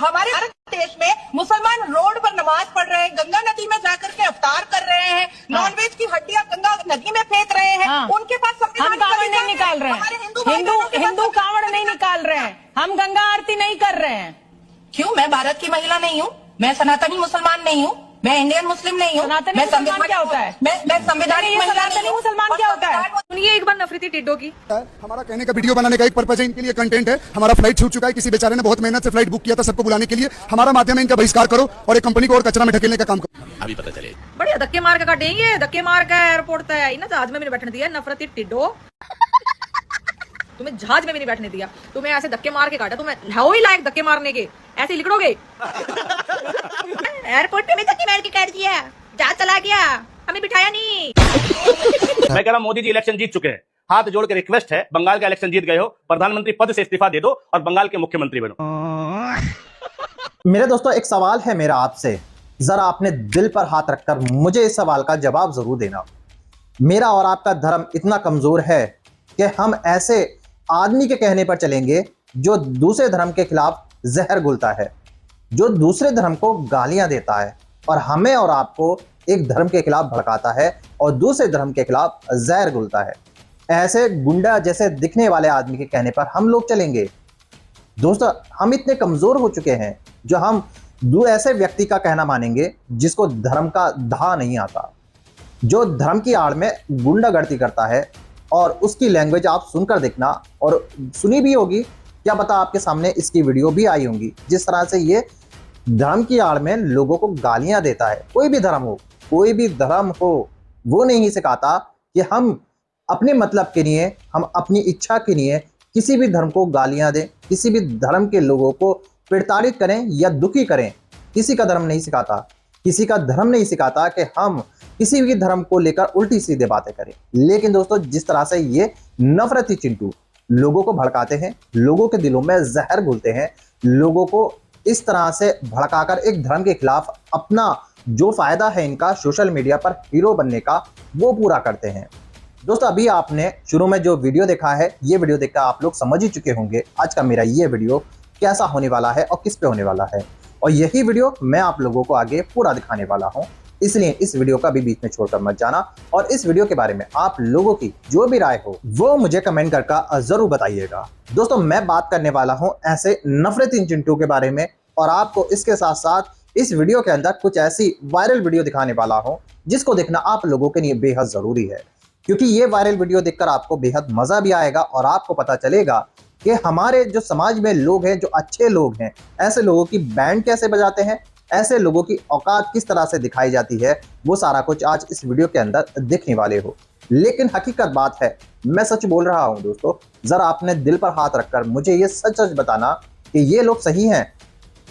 हमारे देश में मुसलमान रोड पर नमाज पढ़ रहे हैं, गंगा नदी में जाकर के अफ्तार कर रहे हैं, नॉनवेज की हड्डियां गंगा नदी में फेंक रहे हैं। उनके पास हम कांवड़ नहीं निकाल रहे हैं, हिंदू कांवड़ नहीं निकाल रहे हैं, हम गंगा आरती नहीं कर रहे हैं। क्यों? मैं भारत की महिला नहीं हूँ, मैं सनातनी मुसलमान नहीं हूँ, मैं इंडियन मुस्लिम नहीं हूँ। सनातनी मुसलमान क्या होता है? मैं संवैधानिक महिला नहीं हूँ। मुसलमान क्या होता है? सुनिए एक बार नफरती टिड्डो की। हमारा कहने का वीडियो बनाने का एक पर्पज है, इनके लिए कंटेंट है। हमारा फ्लाइट छूट चुका है, किसी बेचारे ने बहुत मेहनत से फ्लाइट बुक किया था सबको बुलाने के लिए। हमारा माध्यम है, इनका बहिष्कार करो और एक कंपनी को और कचरा में ढकेलने का काम करो। अभी पता चले बढ़िया धक्के मार के काटेंगे, धक्के मार के एयरपोर्ट तक ना जहाज में मैंने बैठने दिया। नफरती टिड्डो तुम्हें जहाज में भी नहीं बैठने दिया, तुम्हें ऐसे धक्के मार के काटा। तुम्हें हो ही लायक धक्के मारने के, ऐसे लिखड़ोगे। एयरपोर्ट पे भी धक्के मार के काट दिया, जहाज चला गया, हमें बिठाया नहीं। मैं कह रहा मोदी जी इलेक्शन जीत चुके हैं, हाथ जोड़ के रिक्वेस्ट है, बंगाल का इलेक्शन जीत गए हो, प्रधानमंत्री पद से इस्तीफा दे दो और बंगाल के मुख्यमंत्री बनो। मेरे दोस्तों एक सवाल है मेरा आपसे, जरा अपने दिल पर हाथ रखकर मुझे इस सवाल का जवाब जरूर देना। मेरा और आपका धर्म इतना कमजोर है कि हम ऐसे आदमी के कहने पर चलेंगे जो दूसरे धर्म के खिलाफ जहर घुलता है, जो दूसरे धर्म को गालियां देता है और हमें और आपको एक धर्म के खिलाफ भड़काता है और दूसरे धर्म के खिलाफ जहर घुलता है। ऐसे गुंडा जैसे दिखने वाले आदमी के कहने पर हम लोग चलेंगे। दोस्तों हम इतने कमजोर हो चुके हैं जो हम दो ऐसे व्यक्ति का कहना मानेंगे जिसको धर्म का धा नहीं आता, जो धर्म की आड़ में गुंडागर्दी करता है। और उसकी लैंग्वेज आप सुनकर देखना, और सुनी भी होगी, क्या पता आपके सामने इसकी वीडियो भी आई होंगी, जिस तरह से ये धर्म की आड़ में लोगों को गालियां देता है। कोई भी धर्म हो, कोई भी धर्म हो, वो नहीं सिखाता कि हम अपने मतलब के लिए, हम अपनी इच्छा के लिए किसी भी धर्म को गालियां दें, किसी भी धर्म के लोगों को प्रताड़ित करें या दुखी करें। किसी का धर्म नहीं सिखाता, किसी का धर्म नहीं सिखाता कि हम किसी भी धर्म को लेकर उल्टी सीधे बातें करें। लेकिन दोस्तों जिस तरह से ये नफरती चिंटू लोगों को भड़काते हैं, लोगों के दिलों में जहर घुलते हैं, लोगों को इस तरह से भड़काकर एक धर्म के खिलाफ अपना जो फायदा है इनका सोशल मीडिया पर हीरो बनने का, वो पूरा करते हैं। दोस्तों अभी आपने शुरू में जो वीडियो देखा है, ये वीडियो देखकर आप लोग समझ ही चुके होंगे आज का मेरा ये वीडियो कैसा होने वाला है और किस पे होने वाला है। और यही वीडियो मैं आप लोगों को आगे पूरा दिखाने वाला हूं, इसलिए इस वीडियो का भी बीच में छोड़कर मत जाना। और इस वीडियो के बारे में आप लोगों की जो भी राय हो वो मुझे कमेंट करके जरूर बताइएगा। दोस्तों मैं बात करने वाला हूं ऐसे नफरती चिंटू के बारे में, और आपको इसके साथ साथ इस वीडियो के अंदर कुछ ऐसी वायरल वीडियो दिखाने वाला हूं जिसको देखना आप लोगों के लिए बेहद जरूरी है, क्योंकि ये वायरल वीडियो देखकर आपको बेहद मजा भी आएगा और आपको पता चलेगा कि हमारे जो समाज में लोग हैं, जो अच्छे लोग हैं, ऐसे लोगों की बैंड कैसे बजाते हैं, ऐसे लोगों की औकात किस तरह से दिखाई जाती है, वो सारा कुछ आज इस वीडियो के अंदर देखने वाले हो। लेकिन हकीकत बात है, मैं सच बोल रहा हूं दोस्तों, जरा अपने दिल पर हाथ रखकर मुझे ये सच सच बताना कि ये लोग सही हैं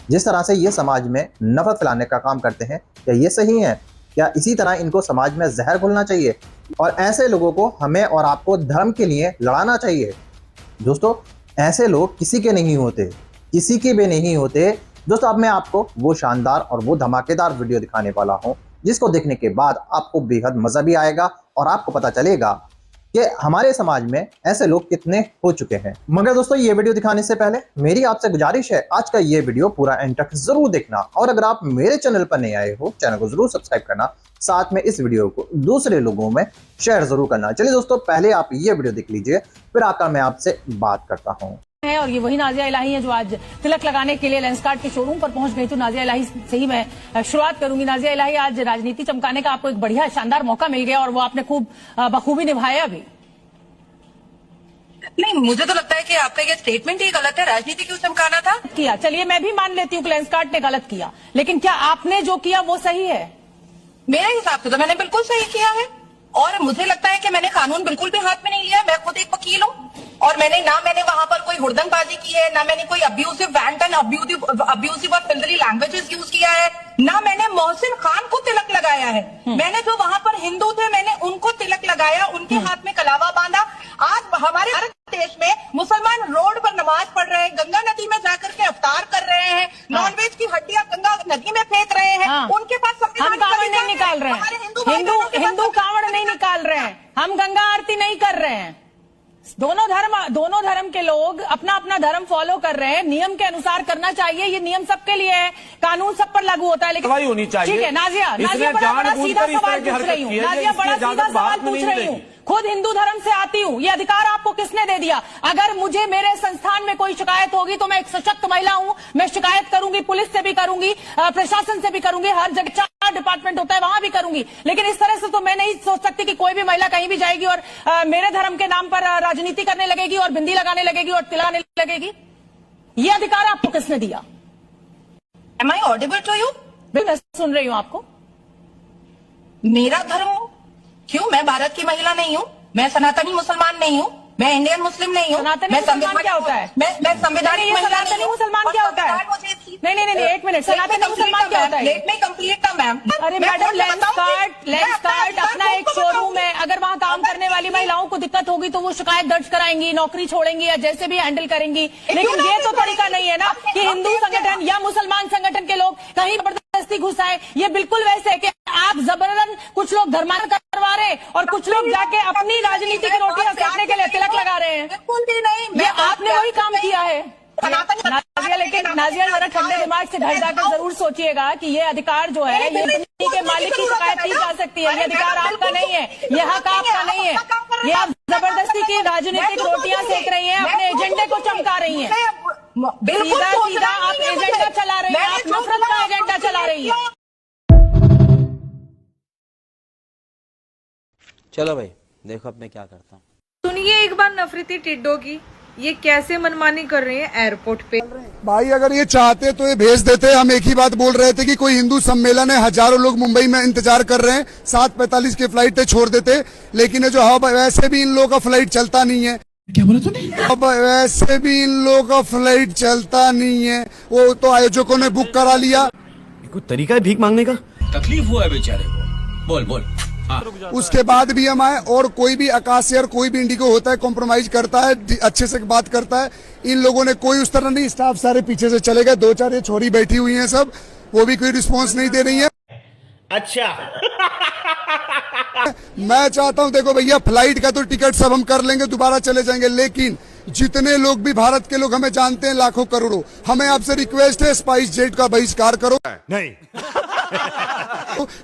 जिस तरह से ये समाज में नफरत फैलाने का काम करते हैं। क्या ये सही है? क्या इसी तरह इनको समाज में जहर घुलना चाहिए और ऐसे लोगों को हमें और आपको धर्म के लिए लड़ाना चाहिए? दोस्तों ऐसे लोग किसी के नहीं होते, किसी के भी नहीं होते। दोस्तों अब मैं आपको वो शानदार और वो धमाकेदार वीडियो दिखाने वाला हूं जिसको देखने के बाद आपको बेहद मजा भी आएगा और आपको पता चलेगा कि हमारे समाज में ऐसे लोग कितने हो चुके हैं। मगर दोस्तों ये वीडियो दिखाने से पहले मेरी आपसे गुजारिश है, आज का ये वीडियो पूरा एंड तक जरूर देखना, और अगर आप मेरे चैनल पर नए आए हो चैनल को जरूर सब्सक्राइब करना, साथ में इस वीडियो को दूसरे लोगों में शेयर जरूर करना। चलिए दोस्तों पहले आप ये वीडियो देख लीजिए, फिर आकर मैं आपसे बात करता हूँ। है और ये वही नाजिया इलाही है जो आज तिलक लगाने के लिए लेंसकार्ट के शोरूम पर पहुंच गई। तो नाजिया इलाही से ही मैं शुरुआत करूंगी। नाजिया इलाही, आज राजनीति चमकाने का आपको एक बढ़िया शानदार मौका मिल गया और वो आपने खूब बखूबी निभाया भी। नहीं, मुझे तो लगता है कि आपका ये स्टेटमेंट ही गलत है। राजनीति क्यों चमकाना था? किया, चलिए मैं भी मान लेती हूँ कि लेंसकार्ट ने गलत किया, लेकिन क्या आपने जो किया वो सही है? मेरे हिसाब से तो मैंने बिल्कुल सही किया है, और मुझे लगता है कि मैंने कानून बिल्कुल भी हाथ में नहीं लिया। मैं खुद एक वकील हूँ और मैंने वहां पर कोई हुड़दंगबाजी की है, ना मैंने कोई अब्यूसिव वैंट एंड अब्यूसिव और फिल्दरी लैंग्वेजेस यूज किया है, ना मैंने मोहसिन खान को तिलक लगाया है। मैंने जो वहां पर हिंदू थे मैंने उनको तिलक लगाया, उनके हाथ में कलावा बांधा। आज हमारे भारत देश में मुसलमान रोड पर नमाज पढ़ रहे हैं, गंगा नदी में जाकर के अफ्तार कर रहे हैं, नॉनवेज की हड्डियां गंगा नदी में फेंक रहे हैं। उनके पास हम कांवड़ नहीं निकाल रहे हैं, हिंदू कांवड़ नहीं निकाल रहे हैं, हम गंगा आरती नहीं कर रहे हैं। दोनों धर्म के लोग अपना अपना धर्म फॉलो कर रहे हैं, नियम के अनुसार करना चाहिए। ये नियम सबके लिए है, कानून सब पर लागू होता है, लेकिन होनी चाहिए। ठीक है नाजिया, बड़ा सीधा सवाल पूछ रही हूँ, नाजिया बड़ा सीधा सवाल पूछ रही हूँ। खुद हिंदू धर्म से आती हूँ, ये अधिकार आपको किसने दे दिया? अगर मुझे मेरे संस्थान में कोई शिकायत होगी तो मैं एक सशक्त महिला हूँ, मैं शिकायत करूंगी, पुलिस से भी करूंगी, प्रशासन से भी करूंगी, हर जगह 4 डिपार्टमेंट होता है वहां भी करूंगी। लेकिन इस तरह से तो मैं नहीं सोच सकती कि कोई भी महिला कहीं भी जाएगी और मेरे धर्म के नाम पर राजनीति करने लगेगी और बिंदी लगाने लगेगी और तिलाने लगेगी। ये अधिकार आपको किसने दिया? Am I audible to you? मैं सुन रही हूँ आपको। मेरा धर्म क्यों? मैं भारत की महिला नहीं हूँ, मैं सनातनी मुसलमान नहीं हूँ, मैं इंडियन मुस्लिम नहीं हूँ। सनातनी मुसलमान क्या होता है? मैं संवैधानिक महिला नहीं सनातनी हूँ। मुसलमान क्या होता है? नहीं, एक मिनट, सनातनी मुसलमान क्या होता है? Let me complete the ma'am. अरे मैडम, लेंस कार्ट अपना एक शोरूम है, अगर वहाँ काम करने वाली महिलाओं को दिक्कत होगी तो वो शिकायत दर्ज कराएंगी, नौकरी छोड़ेंगी या जैसे भी हैंडल करेंगी। लेकिन ये तो तरीका नहीं है ना कि हिंदू संगठन या मुसलमान संगठन के लोग कहीं जबरदस्ती घुस आए। ये बिल्कुल वैसे है कि आप जबरदस्ती कुछ लोग धर्मांतरण करवा रहे हैं और कुछ लोग जाके अपनी राजनीति की रोटियां सेकने के लिए तिलक लगा रहे हैं। बिल्कुल भी नहीं, ये आपने वही काम किया है नाजिया। लेकिन नाजिया जरा ठंडे दिमाग से घर जाकर जरूर सोचिएगा कि ये अधिकार जो है ये कंपनी के मालिक की शिकायत की जा सकती है। ये अधिकार आपका नहीं है, ये हक आपका नहीं है। ये आप जबरदस्ती की राजनीतिक रोटियां सेक रही हैं, अपने एजेंडे को चमका रही हैं। सीधा सीधा आप एजेंडा चला रही हैं, आप नफरत का एजेंडा चला रही हैं। चलो भाई देखो अब मैं क्या करता हूँ। सुनिए एक बार नफरती टिड्डो की, ये कैसे मनमानी कर रहे हैं एयरपोर्ट पे। भाई अगर ये चाहते तो ये भेज देते। हम एक ही बात बोल रहे थे कि कोई हिंदू सम्मेलन है, हजारों लोग मुंबई में इंतजार कर रहे हैं, 7:45 की फ्लाइट पे छोड़ देते। लेकिन ये जो हब वैसे भी इन लोगों का फ्लाइट चलता नहीं है। क्या बोला तूने? अब वैसे भी इन लोगों का फ्लाइट चलता नहीं है, वो तो आयोजकों ने बुक करा लिया। कोई तरीका है भीख मांगने का? तकलीफ हुआ है बेचारे को। बोल उसके बाद भी हम आए और कोई भी आकाश एयर कोई भी इंडिगो होता है कॉम्प्रोमाइज करता है, अच्छे से बात करता है। इन लोगों ने कोई उस तरह नहीं, स्टाफ सारे पीछे से चले गए। 2-4 ये छोरी बैठी हुई हैं सब, वो भी कोई रिस्पॉन्स नहीं दे रही है। अच्छा मैं चाहता हूं, देखो भैया फ्लाइट का तो टिकट सब हम कर लेंगे, दोबारा चले जाएंगे। लेकिन जितने लोग भी भारत के लोग हमें जानते हैं, लाखों करोड़ों, हमें आपसे रिक्वेस्ट है स्पाइस जेट का बहिष्कार करो। नहीं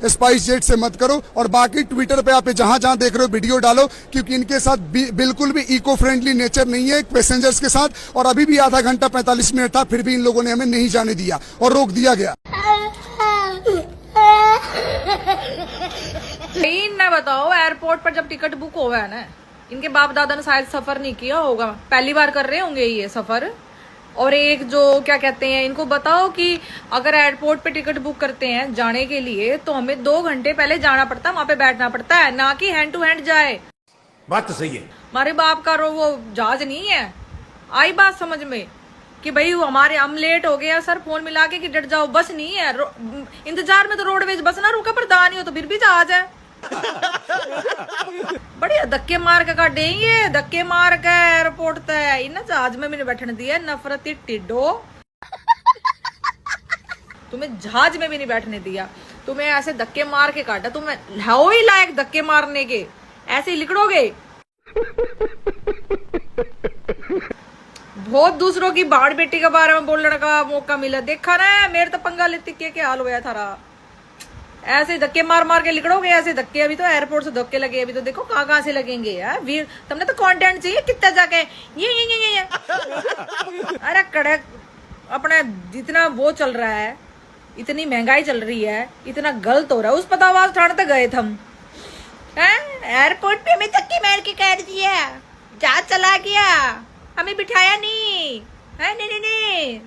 स्पाइस जेट से मत करो। और बाकी ट्विटर पे आप जहां जहां देख रहे हो वीडियो डालो, क्योंकि इनके साथ बिल्कुल भी इको फ्रेंडली नेचर नहीं है पैसेंजर्स के साथ। और अभी भी आधा घंटा 45 मिनट था, फिर भी इन लोगों ने हमें नहीं जाने दिया और रोक दिया गया। ना बताओ, एयरपोर्ट पर जब टिकट बुक हुआ है ना, इनके बाप दादा ने शायद सफर नहीं किया होगा, पहली बार कर रहे होंगे ये सफर। और एक जो क्या कहते हैं, इनको बताओ कि अगर एयरपोर्ट पे टिकट बुक करते हैं जाने के लिए तो हमें 2 घंटे पहले जाना पड़ता है, वहां पे बैठना पड़ता है, ना कि हैंड टू हैंड जाए। बात तो सही है। हमारे बाप का वो जहाज नहीं है। आई बात समझ में कि भाई हम लेट हो गया सर, फोन मिला के कि डट जाओ, बस नहीं है। इंतजार में तो रोडवेज बस ना रुका, पर दान नहीं हो तो फिर भी जहाज है। बढ़िया धक्के मार के काटे, ये धक्के मार के एयरपोर्ट तय इन जहाज में मैंने बैठने दिया। नफरती टिड्डो, तुम्हें जहाज में भी नहीं बैठने दिया, तुम्हें ऐसे धक्के मार के काटा। तुम्हें हो ही लायक धक्के मारने के, ऐसे ही लिकड़ोगे। बहुत दूसरों की बाढ़ बेटी के बारे में बोलने का मौका मिला, देखा ना मेरे तो पंगा लेती क्या हाल हुआ था। ऐसे धक्के मार मार के लिकड़ोगे, ऐसे धक्के। अभी तो एयरपोर्ट से धक्के लगे, अभी तो देखो कहाँ से लगेंगे यार। वीर तुमने तो कंटेंट चाहिए कितना जाके ये। अरे कड़क, अपना जितना वो चल रहा है, इतनी महंगाई चल रही है, इतना गलत हो रहा है, उस पता आवाज उठाने तक गए थे हम। एयरपोर्ट पे हमें धक्के मार के काट दिया, जहाज चला गया, हमें बिठाया नहीं है। नहीं।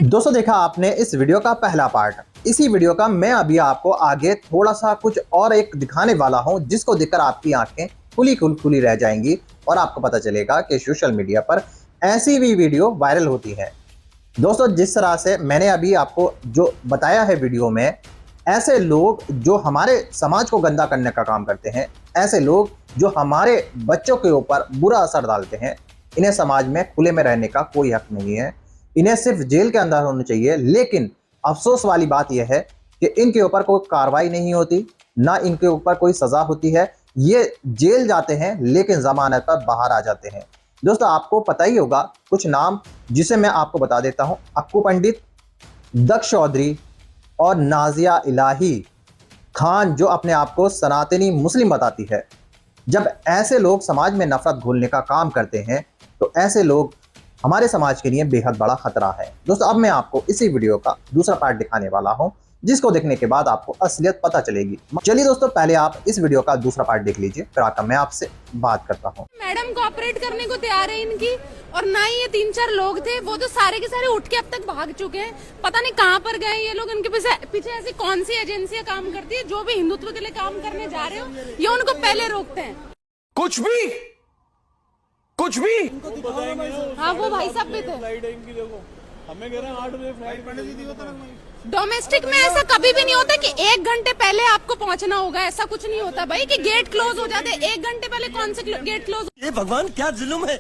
दोस्तों देखा आपने इस वीडियो का पहला पार्ट। इसी वीडियो का मैं अभी आपको आगे थोड़ा सा कुछ और एक दिखाने वाला हूं, जिसको देखकर आपकी आंखें खुली रह जाएंगी और आपको पता चलेगा कि सोशल मीडिया पर ऐसी भी वीडियो वायरल होती है। दोस्तों जिस तरह से मैंने अभी आपको जो बताया है वीडियो में, ऐसे लोग जो हमारे समाज को गंदा करने का काम करते हैं, ऐसे लोग जो हमारे बच्चों के ऊपर बुरा असर डालते हैं, इन्हें समाज में खुले में रहने का कोई हक नहीं है। इन्हें सिर्फ जेल के अंदर होना चाहिए। लेकिन अफसोस वाली बात यह है कि इनके ऊपर कोई कार्रवाई नहीं होती, ना इनके ऊपर कोई सजा होती है, ये जेल जाते हैं लेकिन जमानत पर बाहर आ जाते हैं। दोस्तों आपको पता ही होगा कुछ नाम जिसे मैं आपको बता देता हूं, अक्कू पंडित, दक्ष चौधरी और नाजिया इलाही खान जो अपने आप को सनातनी मुस्लिम बताती है। जब ऐसे लोग समाज में नफरत घोलने का काम करते हैं तो ऐसे लोग हमारे समाज के लिए बेहद बड़ा खतरा है। दोस्तों अब मैं आपको इसी वीडियो का दूसरा पार्ट दिखाने वाला हूं, जिसको देखने के बाद आपको असलियत पता चलेगी। चलिए दोस्तों पहले आप इस वीडियो का दूसरा पार्ट देख लीजिए, फिर आकर मैं आपसे बात करता हूं। मैडम कोऑपरेट करने को तैयार है इनकी, और ना ही ये 3-4 लोग थे, वो तो सारे के सारे उठ के अब तक भाग चुके हैं। पता नहीं कहां पर गए ये लोग। इनके पीछे ऐसी कौन सी एजेंसियां काम करती है, जो भी हिंदुत्व के लिए काम करने जा रहे हो ये उनको पहले रोकते हैं। कुछ भी हाँ वो भाई साहब भी थे। डोमेस्टिक में ऐसा कभी भी नहीं होता कि 1 घंटे पहले आपको पहुंचना होगा, ऐसा कुछ नहीं होता भाई कि गेट क्लोज हो जाते। 1 घंटे पहले कौन से गेट क्लोज? ये भगवान क्या जुल्म है।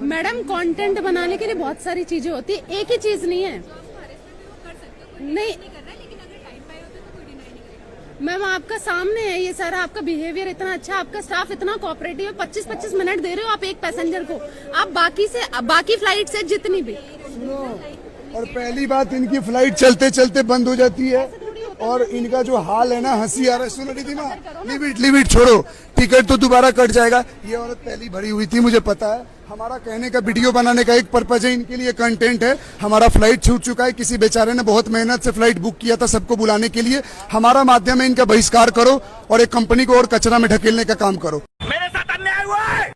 मैडम कंटेंट बनाने के लिए बहुत सारी चीजें होती है, एक ही चीज नहीं है। नहीं मैम आपका सामने है ये सारा, आपका बिहेवियर इतना अच्छा, आपका स्टाफ इतना कोऑपरेटिव है। 25-25 मिनट दे रहे हो आप एक पैसेंजर को, आप बाकी फ्लाइट से जितनी भी। सुनो, और पहली बात इनकी फ्लाइट चलते चलते बंद हो जाती है और इनका जो हाल है ना, हंसी आ रहा है। सुनो रिधिमा, लीव इट छोड़ो, टिकट तो दोबारा कट जाएगा। ये औरत पहली भरी हुई थी, मुझे पता है। हमारा कहने का वीडियो बनाने का एक पर्पज है, इनके लिए कंटेंट है। हमारा फ्लाइट छूट चुका है, किसी बेचारे ने बहुत मेहनत से फ्लाइट बुक किया था सबको बुलाने के लिए। हमारा माध्यम है, इनका बहिष्कार करो और एक कंपनी को और कचरा में ढकेलने का काम करो। मेरे साथ अन्याय हुआ है।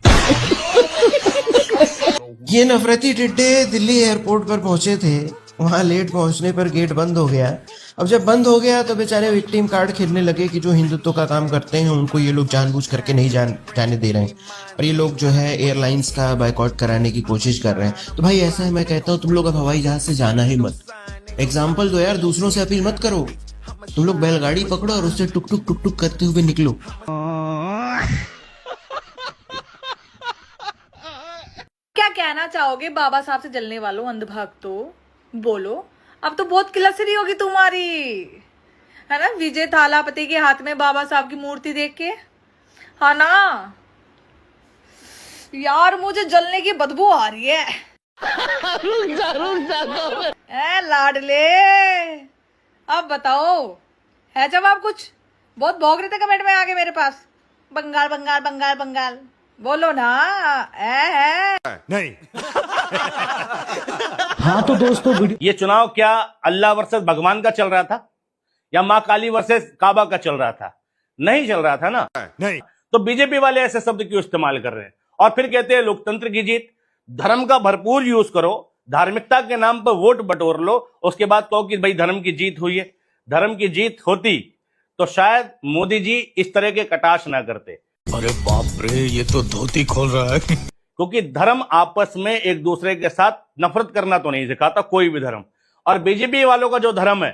ये नफरती टिड्डे दिल्ली एयरपोर्ट पर पहुंचे थे, वहां लेट पहुंचने पर गेट बंद हो गया। अब जब बंद हो गया तो बेचारे विक्टिम कार्ड खेलने लगे कि जो हिंदुत्व का काम करते हैं उनको ये लोग जानबूझ करके नहीं जाने दे रहे हैं, और ये लोग जो है एयरलाइंस का बायकॉट कराने की कोशिश कर रहे हैं। तो भाई ऐसा है, मैं कहता हूँ तुम लोग अब हवाई जहाज से जाना ही मत। एग्जाम्पल दो यार, दूसरों से अपील मत करो। तुम लोग बैलगाड़ी पकड़ो और उससे टुक टुक करते हुए निकलो। क्या कहना चाहोगे बाबा साहब से जलने वालों, अंधभक्तों? बोलो, अब तो बहुत किलसरी होगी तुम्हारी, है ना? विजय थालापति के हाथ में बाबा साहब की मूर्ति देख के, हाँ ना यार, मुझे जलने की बदबू आ रही है। लाडले, अब बताओ, है जवाब कुछ? बहुत भौंक रहे थे कमेंट में आगे मेरे पास, बंगाल बंगाल बंगाल बंगाल। बोलो ना, है नहीं। हाँ तो दोस्तों ये चुनाव क्या अल्लाह वर्सेस भगवान का चल रहा था या माँ काली वर्सेस काबा का चल रहा था? नहीं चल रहा था ना। नहीं। तो बीजेपी वाले ऐसे शब्द क्यों इस्तेमाल कर रहे हैं और फिर कहते हैं लोकतंत्र की जीत? धर्म का भरपूर यूज करो, धार्मिकता के नाम पर वोट बटोर लो, उसके बाद कहो कि भाई धर्म की जीत हुई है। धर्म की जीत होती तो शायद मोदी जी इस तरह के कटाक्ष ना करते। अरे बाप रे, ये तो धोती खोल रहा है। क्योंकि धर्म आपस में एक दूसरे के साथ नफरत करना तो नहीं सिखाता कोई भी धर्म, और बीजेपी वालों का जो धर्म है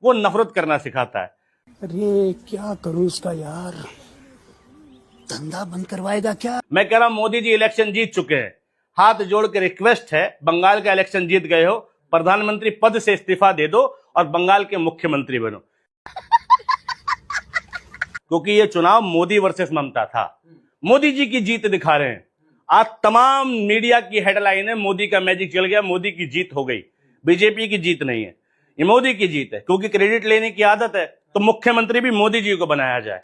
वो नफरत करना सिखाता है। अरे क्या करूं इसका यार, धंधा बंद करवाएगा क्या? मैं कह रहा हूं मोदी जी इलेक्शन जीत चुके हैं, हाथ जोड़ के रिक्वेस्ट है, बंगाल का इलेक्शन जीत गए हो, प्रधानमंत्री पद से इस्तीफा दे दो और बंगाल के मुख्यमंत्री बनो। क्योंकि ये चुनाव मोदी वर्सेस ममता था, मोदी जी की जीत दिखा रहे हैं। आज तमाम मीडिया की हेडलाइन है मोदी का मैजिक चल गया, मोदी की जीत हो गई। बीजेपी की जीत नहीं है, ये मोदी की जीत है। क्योंकि क्रेडिट लेने की आदत है तो मुख्यमंत्री भी मोदी जी को बनाया जाए,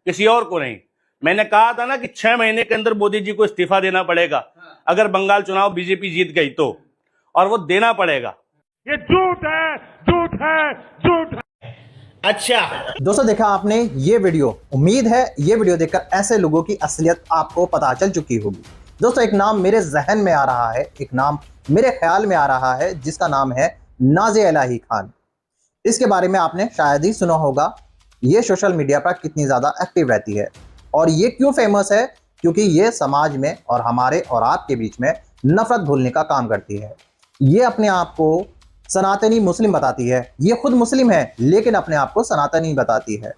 किसी और को नहीं। मैंने कहा था ना कि 6 महीने के अंदर मोदी जी को इस्तीफा देना पड़ेगा अगर बंगाल चुनाव बीजेपी जीत गई तो, और वो देना पड़ेगा। ये झूठ है, झूठ है, झूठ है। अच्छा दोस्तों देखा आपने ये वीडियो, उम्मीद है ये वीडियो देखकर ऐसे लोगों की असलियत आपको पता चल चुकी होगी। दोस्तों एक नाम मेरे जहन में आ रहा है, एक नाम मेरे ख्याल में आ रहा है, जिसका नाम है नाजिया इलाही खान। इसके बारे में आपने शायद ही सुना होगा। ये सोशल मीडिया पर कितनी ज़्यादा एक्टिव रहती है और ये क्यों फेमस है? क्योंकि ये समाज में और हमारे और आपके बीच में नफरत घोलने का काम करती है। ये अपने आप को सनातनी मुस्लिम बताती है, ये खुद मुस्लिम है लेकिन अपने आप को सनातनी बताती है।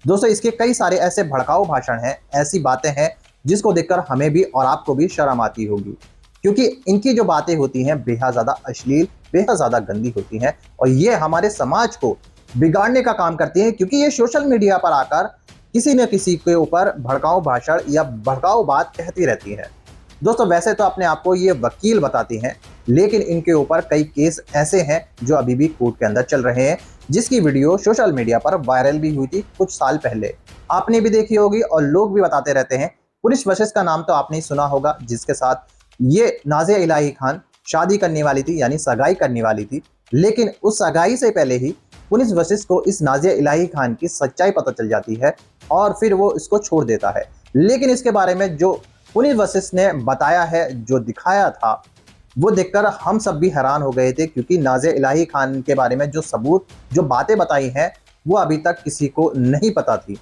दोस्तों इसके कई सारे ऐसे भड़काऊ भाषण हैं, ऐसी बातें हैं जिसको देखकर हमें भी और आपको भी शर्म आती होगी। क्योंकि इनकी जो बातें होती हैं बेहद ज़्यादा अश्लील, बेहद ज़्यादा गंदी होती हैं और ये हमारे समाज को बिगाड़ने का काम करती हैं, क्योंकि ये सोशल मीडिया पर आकर किसी न किसी के ऊपर भड़काऊ भाषण या भड़काऊ बात कहती रहती हैं। दोस्तों वैसे तो अपने आप को ये वकील बताती हैं, लेकिन इनके ऊपर कई केस ऐसे हैं जो अभी भी कोर्ट के अंदर चल रहे हैं, जिसकी वीडियो सोशल मीडिया पर वायरल भी हुई थी कुछ साल पहले। आपने भी देखी होगी और लोग भी बताते रहते हैं। पुलिस वर्सेस का नाम तो आपने सुना होगा, जिसके साथ ये नाज़िया इलाही खान शादी करने वाली थी, यानी सगाई करने वाली थी। लेकिन उस सगाई से पहले ही पुलिस वर्सेस को इस नाज़िया इलाही खान की सच्चाई पता चल जाती है और फिर वो इसको छोड़ देता है। लेकिन इसके बारे में जो पुलिस वर्सेस ने बताया है, जो दिखाया था, वो देखकर हम सब भी हैरान हो गए थे, क्योंकि नाज़िया इलाही खान के बारे में जो सबूत, जो बातें बताई हैं, वो अभी तक किसी को नहीं पता थी।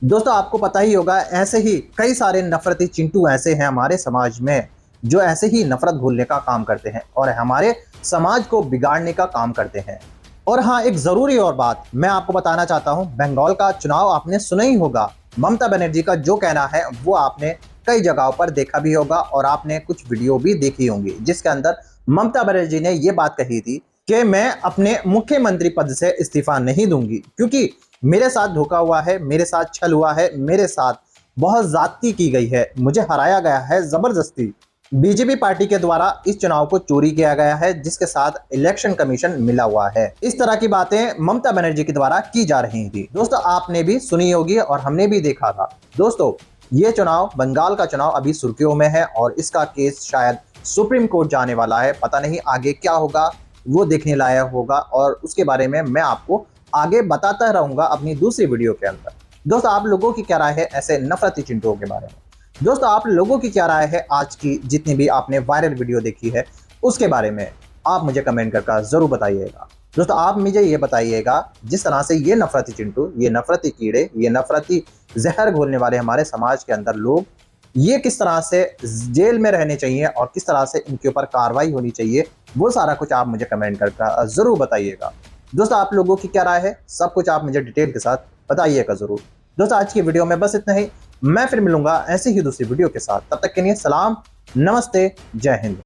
दोस्तों आपको पता ही होगा, ऐसे ही कई सारे नफरती चिंटू ऐसे हैं हमारे समाज में जो ऐसे ही नफरत घोलने का काम करते हैं और हमारे समाज को बिगाड़ने का काम करते हैं। और हाँ, एक ज़रूरी और बात मैं आपको बताना चाहता हूँ, बंगाल का चुनाव आपने सुना ही होगा। ममता बनर्जी का जो कहना है वो आपने कई जगहों पर देखा भी होगा और आपने कुछ वीडियो भी देखी होंगी, जिसके अंदर ममता बनर्जी ने ये बात कही थी कि मैं अपने मुख्यमंत्री पद से इस्तीफा नहीं दूंगी, क्योंकि मेरे साथ धोखा हुआ है, मेरे साथ छल हुआ है, मेरे साथ बहुत ज्यादती की गई है, मुझे हराया गया है जबरदस्ती। बीजेपी पार्टी के द्वारा इस चुनाव को चोरी किया गया है, जिसके साथ इलेक्शन कमीशन मिला हुआ है। इस तरह की बातें ममता बनर्जी के द्वारा की जा रही थी। दोस्तों आपने भी सुनी होगी और हमने भी देखा था। दोस्तों ये चुनाव, बंगाल का चुनाव अभी सुर्खियों में है और इसका केस शायद सुप्रीम कोर्ट जाने वाला है। पता नहीं आगे क्या होगा, वो देखने लायक होगा और उसके बारे में मैं आपको आगे बताता रहूंगा अपनी दूसरी वीडियो के अंदर। दोस्तों आप लोगों की क्या राय है ऐसे नफरती चिंटुओं के बारे में? दोस्तों आप लोगों की क्या राय है आज की जितनी भी आपने वायरल वीडियो देखी है उसके बारे में? आप मुझे कमेंट करके जरूर बताइएगा। दोस्तों आप मुझे ये बताइएगा, जिस तरह से ये नफरती चिंटू, ये नफरती कीड़े, ये नफरती जहर घोलने वाले हमारे समाज के अंदर लोग, ये किस तरह से जेल में रहने चाहिए और किस तरह से इनके ऊपर कार्रवाई होनी चाहिए, वो सारा कुछ आप मुझे कमेंट करके जरूर बताइएगा। दोस्तों आप लोगों की क्या राय है, सब कुछ आप मुझे डिटेल के साथ बताइएगा जरूर। दोस्तों आज की वीडियो में बस इतना ही। मैं फिर मिलूंगा ऐसे ही दूसरी वीडियो के साथ। तब तक के लिए सलाम, नमस्ते, जय हिंद।